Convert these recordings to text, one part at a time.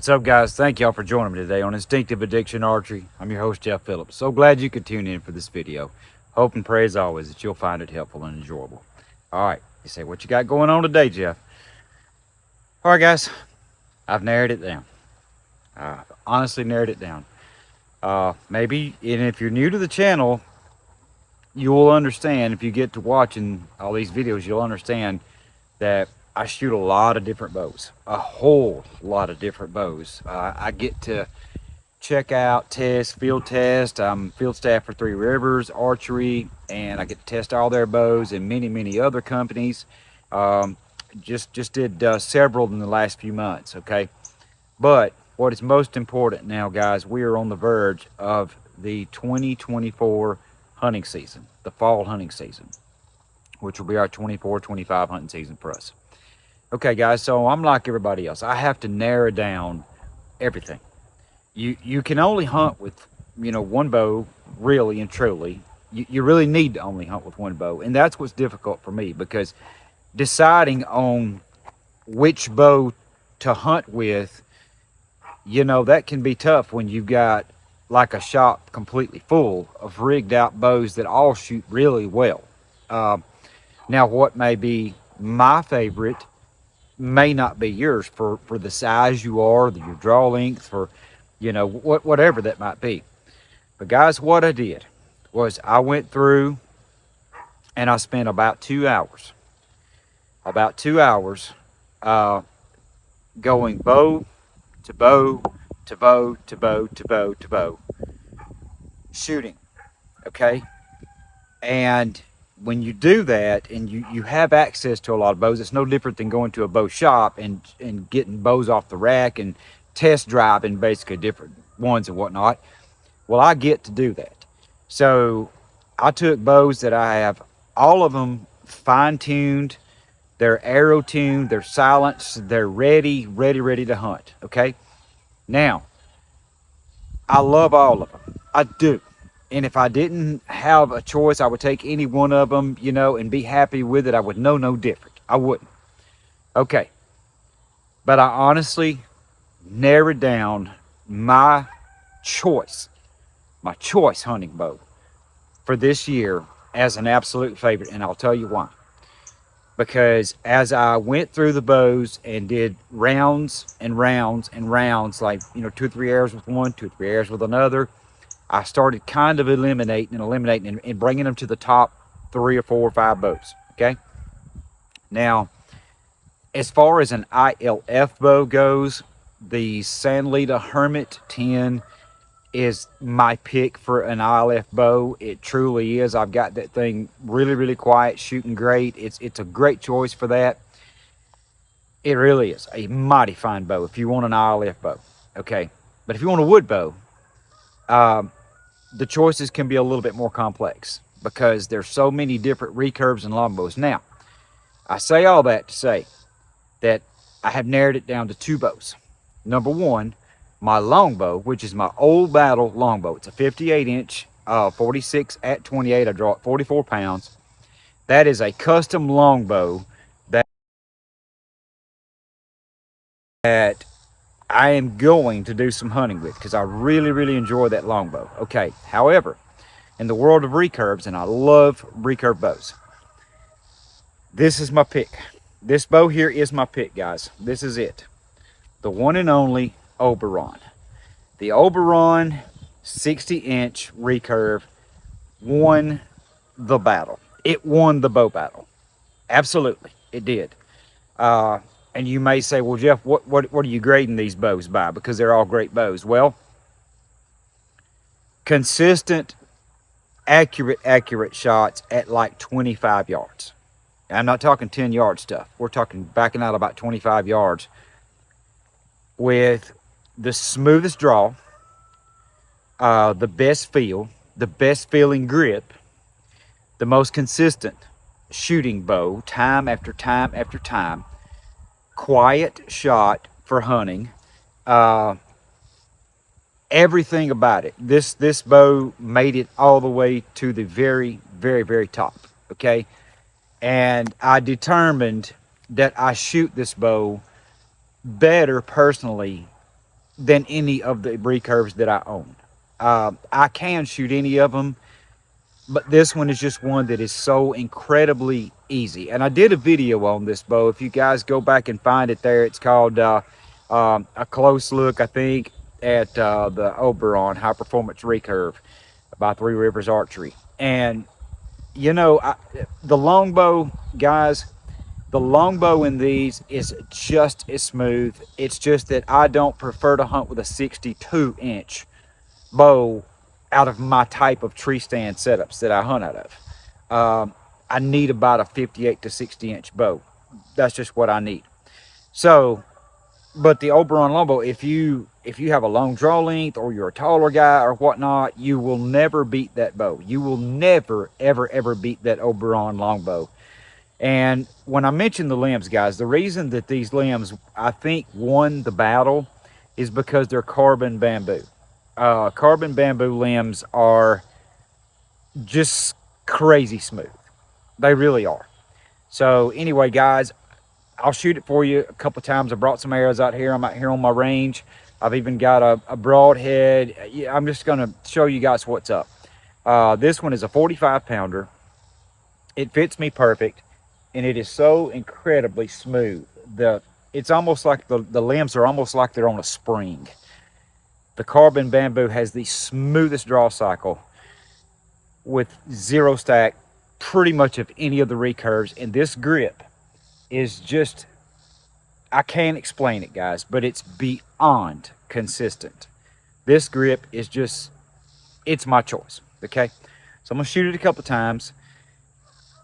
What's up, guys? Thank y'all for joining me today on Instinctive Addiction Archery. I'm your host, Jeff Phillips. So glad you could tune in for this video. Hope and pray, as always, that you'll find it helpful and enjoyable. All right, you say, what you got going on today, Jeff? All right, guys, I've narrowed it down. Honestly narrowed it down. Maybe, and if you're new to the channel, you will understand, if you get to watching all these videos, you'll understand that I shoot a lot of different bows, a whole lot of different bows. I get to check out, test, field test. I'm field staff for Three Rivers Archery, and I get to test all their bows and many other companies. Just did several in the last few months, okay? But what is most important now, guys, we are on the verge of the 2024 hunting season, the fall hunting season, which will be our 24-25 hunting season for us. Okay, guys, so I'm like everybody else. I have to narrow down everything. You can only hunt with, one bow, really and truly. You really need to only hunt with one bow, and that's what's difficult for me, because deciding on which bow to hunt with, that can be tough when you've got like a shop completely full of rigged out bows that all shoot really well. Now, what may be my favorite may not be yours for the size you are, your draw length, for whatever that might be. But guys, what I did was I went through and I spent about 2 hours going bow to bow to bow to bow to bow to bow, shooting. Okay, and when you do that and you have access to a lot of bows, it's no different than going to a bow shop and getting bows off the rack and test driving basically different ones and whatnot. Well, I get to do that. So I took bows that I have, all of them fine-tuned, they're arrow-tuned, they're silenced, they're ready to hunt, okay? Now, I love all of them. I do. And if I didn't have a choice, I would take any one of them, and be happy with it. I would know no different. I wouldn't. Okay. But I honestly narrowed down my choice hunting bow for this year as an absolute favorite. And I'll tell you why. Because as I went through the bows and did rounds and rounds and rounds, like, 2 or 3 arrows with one, 2 or 3 arrows with another, I started kind of eliminating and bringing them to the top 3 or 4 or 5 bows, okay? Now, as far as an ILF bow goes, the Sanlita Hermit 10 is my pick for an ILF bow. It truly is. I've got that thing really quiet, shooting great. It's a great choice for that. It really is a mighty fine bow if you want an ILF bow, okay? But if you want a wood bow, the choices can be a little bit more complex because there's so many different recurves and longbows. Now, I say all that to say that I have narrowed it down to 2 bows. Number one, my longbow, which is my old battle longbow. It's a 58-inch, 46 at 28. I draw it 44 pounds. That is a custom longbow that I am going to do some hunting with because I really enjoy that longbow. Okay, however, in the world of recurves, and I love recurve bows, this is my pick. This bow here is my pick, guys. This is it. The one and only Oberon. The Oberon 60-inch recurve won the battle. It won the bow battle. Absolutely, it did. And you may say, well, Jeff, what are you grading these bows by? Because they're all great bows. Well, consistent, accurate shots at like 25 yards. I'm not talking 10-yard stuff. We're talking backing out about 25 yards with the smoothest draw, the best feel, the best feeling grip, the most consistent shooting bow, time after time after time. Quiet shot for hunting. Everything about it. This bow made it all the way to the very top. Okay, and I determined that I shoot this bow better personally than any of the recurves that I own. I can shoot any of them, but this one is just one that is so incredibly easy. And I did a video on this bow. If you guys go back and find it there, it's called A Close Look, I think, at the Oberon High Performance Recurve by Three Rivers Archery. And, you know, the longbow, guys, the longbow in these is just as smooth. It's just that I don't prefer to hunt with a 62-inch bow out of my type of tree stand setups that I hunt out of. I need about a 58 to 60-inch bow. That's just what I need. So, but the Oberon Longbow, if you have a long draw length or you're a taller guy or whatnot, you will never beat that bow. You will never, ever, ever beat that Oberon Longbow. And when I mention the limbs, guys, the reason that these limbs, I think, won the battle is because they're carbon bamboo. Carbon bamboo limbs are just crazy smooth. They really are. So anyway, guys, I'll shoot it for you a couple times. I brought some arrows out here. I'm out here on my range. I've even got a broadhead. I'm just going to show you guys what's up. This one is a 45-pounder. It fits me perfect, and it is so incredibly smooth. It's almost like the limbs are almost like they're on a spring. The carbon bamboo has the smoothest draw cycle with zero stack pretty much of any of the recurves, and this grip is just, I can't explain it, guys, but it's beyond consistent. This grip is just, it's my choice. Okay, so I'm gonna shoot it a couple times,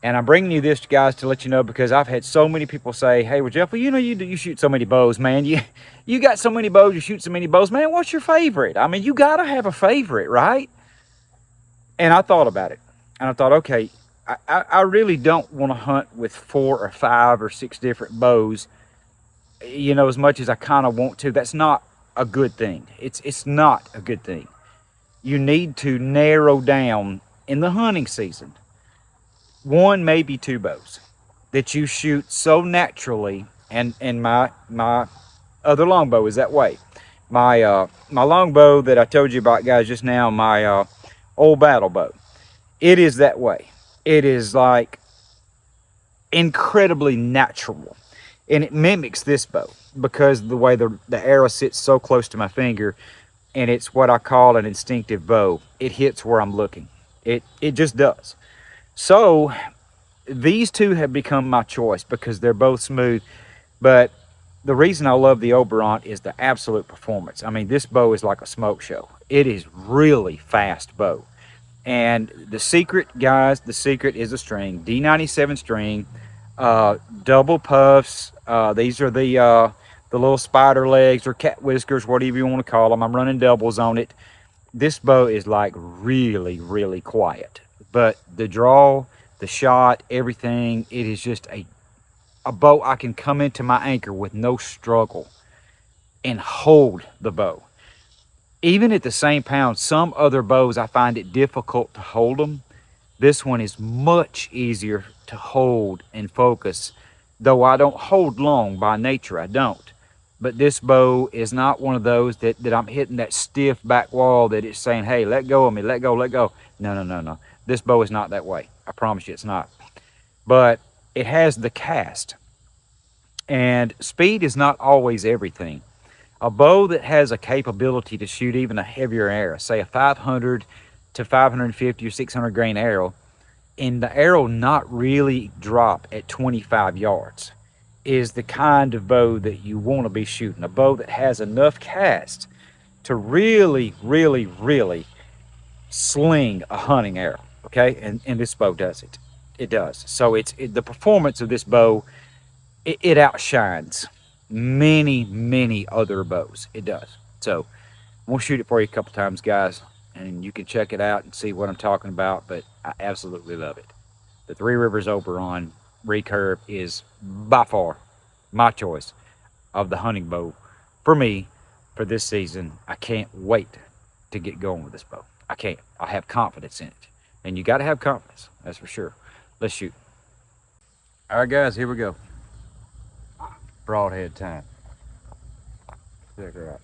and I'm bringing you this, guys, to let you know, because I've had so many people say, hey, well, Jeff, well, you know, you shoot so many bows, man. You got so many bows, you shoot so many bows, man. What's your favorite? I mean, you gotta have a favorite, right? And I thought about it, and I thought, okay, I really don't want to hunt with 4 or 5 or 6 different bows, you know, as much as I kind of want to. That's not a good thing. It's not a good thing. You need to narrow down in the hunting season 1, maybe 2 bows that you shoot so naturally. And my other longbow is that way. My longbow that I told you about, guys, just now, my old battle bow, it is that way. It is like incredibly natural, and it mimics this bow because the way the arrow sits so close to my finger, and it's what I call an instinctive bow. It hits where I'm looking. It just does. So these two have become my choice because they're both smooth. But the reason I love the Oberon is the absolute performance. I mean, this bow is like a smoke show. It is really fast bow. And the secret, guys, the secret is a string, D97 string, double puffs. These are the little spider legs or cat whiskers, whatever you want to call them. I'm running doubles on it. This bow is like really, really quiet, but the draw, the shot, everything, it is just a bow I can come into my anchor with no struggle and hold the bow. Even at the same pound, some other bows, I find it difficult to hold them. This one is much easier to hold and focus, though I don't hold long by nature, I don't. But this bow is not one of those that I'm hitting that stiff back wall that it's saying, hey, let go of me, let go, let go. No, no, no, no. This bow is not that way. I promise you it's not. But it has the cast. And speed is not always everything. A bow that has a capability to shoot even a heavier arrow, say a 500 to 550 or 600 grain arrow, and the arrow not really drop at 25 yards, is the kind of bow that you want to be shooting. A bow that has enough cast to really, really, really sling a hunting arrow, okay? And this bow does it. It does. So the performance of this bow, it outshines many, many other bows. It does. So I'm gonna shoot it for you a couple times, guys, and you can check it out and see what I'm talking about. But I absolutely love it. The Three Rivers Oberon Recurve is by far my choice of the hunting bow for me for this season. I can't wait to get going with this bow. I have confidence in it, and you got to have confidence, that's for sure. Let's shoot. All right, guys, here we go. Broadhead time. Check her out.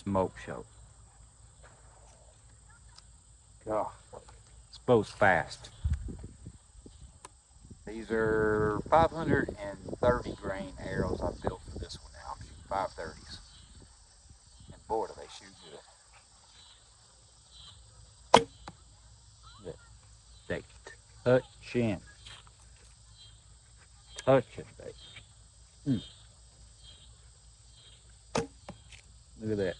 smoke show. God, this bow's fast. These are 530 grain arrows I built for this one now. I'm shooting 530s. And boy, do they shoot good. They touching, baby. Look at that.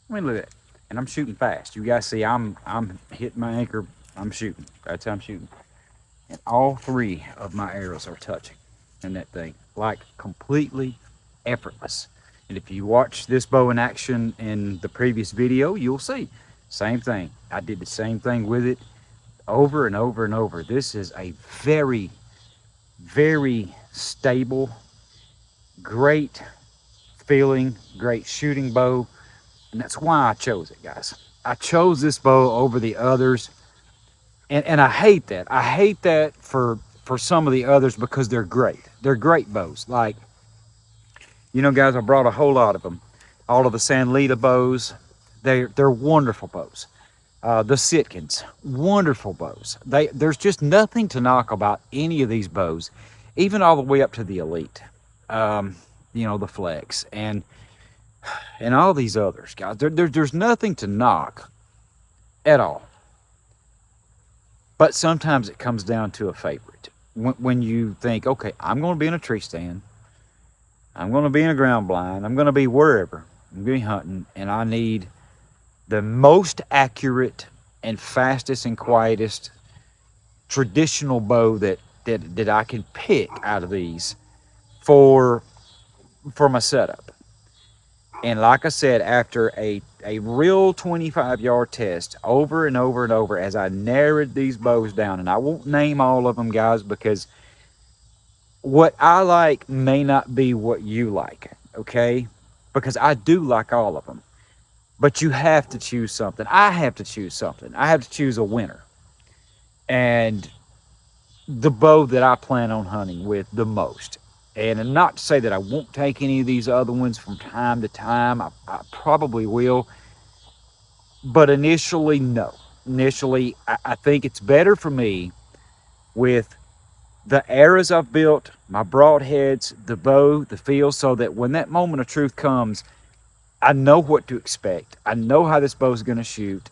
I mean, look at that. And I'm shooting fast. You guys see, I'm hitting my anchor. I'm shooting. That's how I'm shooting. And all three of my arrows are touching in that thing, like completely effortless. And if you watch this bow in action in the previous video, you'll see same thing. I did the same thing with it over and over and over. This is a very, very stable, great feeling, great shooting bow. And that's why I chose it, guys. I chose this bow over the others. And I hate that. I hate that for some of the others because they're great. They're great bows. Like, you know, guys, I brought a whole lot of them. All of the Sanlita bows, they're wonderful bows. The Sitkins, wonderful bows. There's just nothing to knock about any of these bows, even all the way up to the Elite. You know, the Flex and all these others, guys. There's nothing to knock at all. But sometimes it comes down to a favorite. When you think, okay, I'm going to be in a tree stand, I'm going to be in a ground blind, I'm going to be wherever, I'm going to be hunting, and I need the most accurate and fastest and quietest traditional bow that I can pick out of these for my setup. And like I said, after a real 25-yard test over and over and over, as I narrowed these bows down, and I won't name all of them, guys, because what I like may not be what you like, okay? Because I do like all of them. But you have to choose something. I have to choose something. I have to choose a winner. And the bow that I plan on hunting with the most. And not to say that I won't take any of these other ones from time to time. I probably will. But initially, no. Initially, I think it's better for me with the arrows I've built, my broadheads, the bow, the feel, so that when that moment of truth comes, I know what to expect. I know how this bow is going to shoot.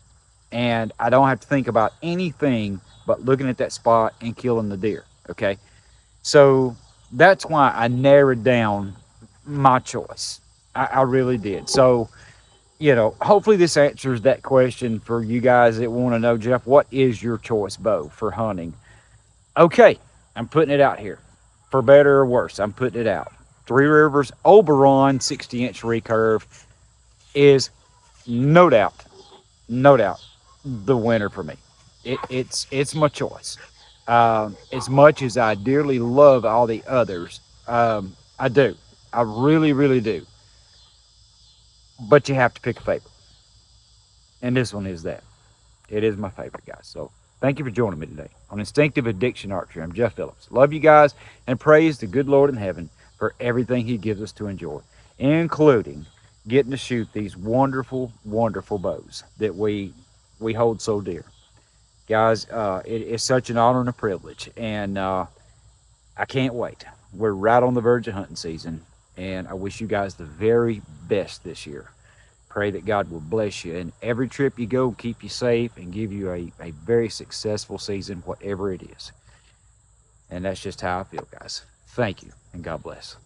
And I don't have to think about anything but looking at that spot and killing the deer. Okay? So that's why I narrowed down my choice. I really did. So, you know, hopefully this answers that question for you guys that want to know, Jeff, what is your choice bow for hunting? Okay, I'm putting it out here. For better or worse, I'm putting it out. Three Rivers Oberon 60-inch recurve is no doubt the winner for me. It's my choice. As much as I dearly love all the others, I do. I really, really do. But you have to pick a favorite. And this one is that. It is my favorite, guys. So thank you for joining me today on Instinctive Addiction Archery. I'm Jeff Phillips. Love you guys and praise the good Lord in heaven for everything he gives us to enjoy, including getting to shoot these wonderful, wonderful bows that we hold so dear. Guys, it is such an honor and a privilege, and I can't wait. We're right on the verge of hunting season, and I wish you guys the very best this year. Pray that God will bless you, and every trip you go, keep you safe, and give you a very successful season, whatever it is. And that's just how I feel, guys. Thank you, and God bless.